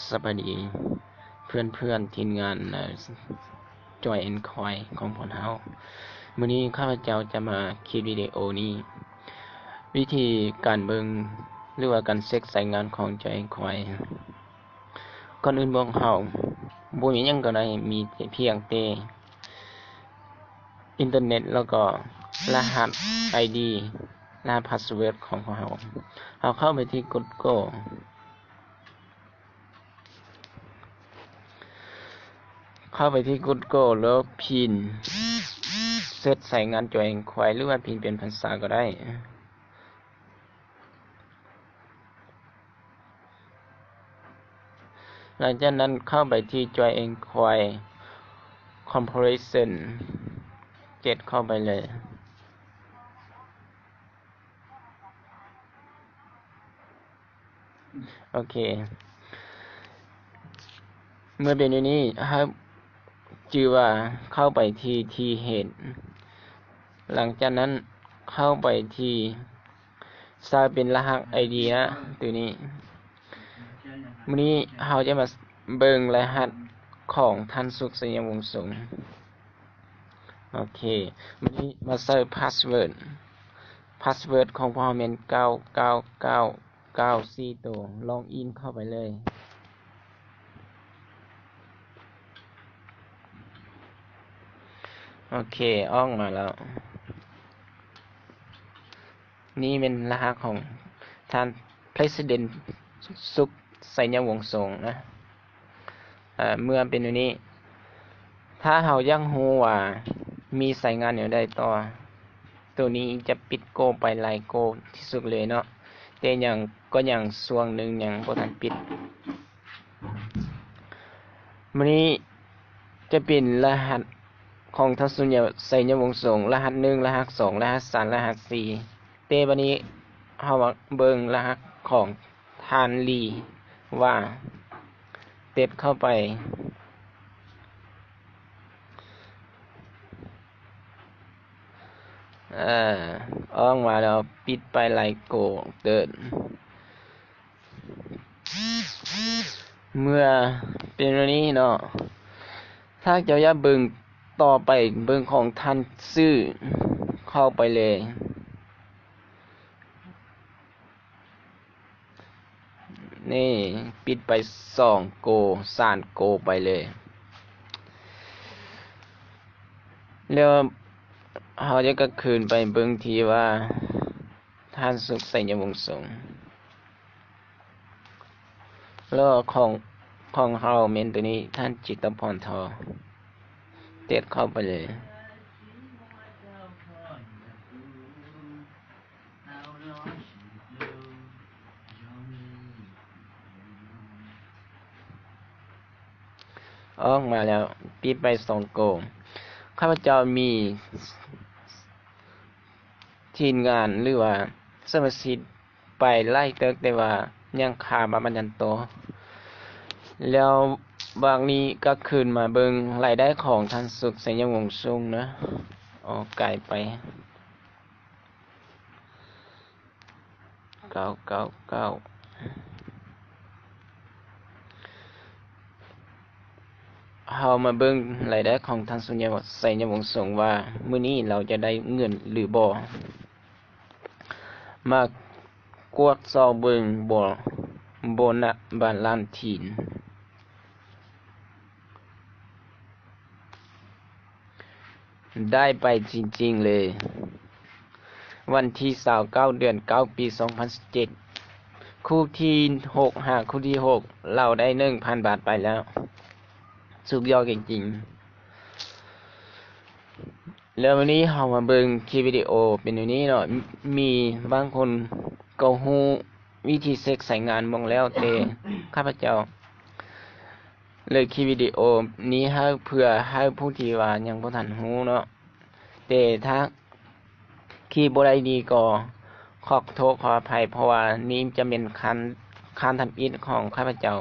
สวัสดีเพื่อนทีมงานจอยแอนคอยของพวกเรามื้อนี้ข้าพเจ้าจะมาคลิปวิดีโอนี้วิธีการเบิ่งหรือว่าการเช็คสายงานของจอยแอนคอยก่อนอื่นเบิ่งเฮาบ่มีหยังก็ได้มีเพียงแต่อินเทอร์เน็ตแล้วก็รหัส ID รหัสพาสเวิร์ดของเราเข้าไปที่ Googleแล้วพิมพ์เสิร์ชใส่งานจอยแอนคอยหรือว่าพิมพ์เป็นภาษาก็ได้หลังจากนั้นเข้าไปที่ Joy Enquiry Corporation 7เข้าไปเลยโอเคเมื่อเป็นอย่างนี้ครับชื่อว่าเข้าไปที่เหตุหลังจากนั้นเข้าไปที่ใส่เป็นรหัส ID นะตัวนี้มื้อนี้เราจะมาเบิ่งรหัสของท่านสุขสยามวงศ์สงฆ์โอเคมื้อนี้มาใส่พาสเวิร์ดของพวกเราแม่น99994ตัวลองอินเข้าไปเลยโอเคออกมาแล้วนี่เป็นรหัสของท่าน President สุขสยามวงศ์สงฆ์นะเมื่อเป็นอย่างนี้ถ้าเรายังรู้ว่ามีสายงานอยู่ได้ต่อตัวนี้จะปิดโกไปหลายโกที่สุดเลยเนาะแต่ยังช่วงนึงยังบ่ทันปิดมื้อนี้จะเป็นรหัสของทัศนียสยามวงศ์สงฆ์รหัส1รหัส2รหัส3รหัส4แต่บัดนี้เฮามาเบิ่งรหัสของทานลีว่าเต็ดเข้าไปออกมาแล้วปิดไปหลายโกเกินเมื่อเป็นแบบนี้เนาะถ้าเจ้าอย่าเบิ่งต่อไปเบิ่งของท่านซื้อเข้าไปเลยนี่ปิดไป2โก3โกไปเลยแล้วเราจะก็คืนไปเบิ่งทีว่าท่านสุขสยามวงศ์สงฆ์แล้วของเฮาเมนตัวนี้ท่านจิตรพรทอเต็ดเข้าไปเลยออกมาแล้วปิดไป2โกข้าพเจ้ามีทีมงานหรือว่าสมาชิกไปไล่เติกได้ว่ายังขาดมาบรรยันโตแล้วบางนี้ก็คืนมาเบิ่งรายได้ของท่านสุขสยามวงศ์สงฆ์นะไกลไป999เฮามาเบิ่งรายได้ของท่านสุขสยามวงศ์สงฆ์ว่ามื้อนี้เราจะได้เงินหรือบ่มากวดซอเบิ่งโบนัสบ้านล้านถิ่นได้ไปจริงๆเลยวันที่29เดือน9ปี2017คู่ที่6คู่ที่6เราได้ 1,000 บาทไปแล้วสุดยอดจริงๆแล้ววันนี้เฮามาเบิ่งคลิปวิดีโอเป็นอย่างนี้เนาะมีบางคนก็ฮู้วิธีเช็คสายงานมองแล้วแต่ข้าพเจ้าเลยคลิปวิดีโอนี้ให้เพื่อให้ผู้ที่ว่ายังบ่ทันฮู้เนาะแต่ถ้าคลิปบ่ได้ดีก็ขอโทษขออภัยเพราะว่านี้จะเป็นคันทำอิฐของข้าพเจ้า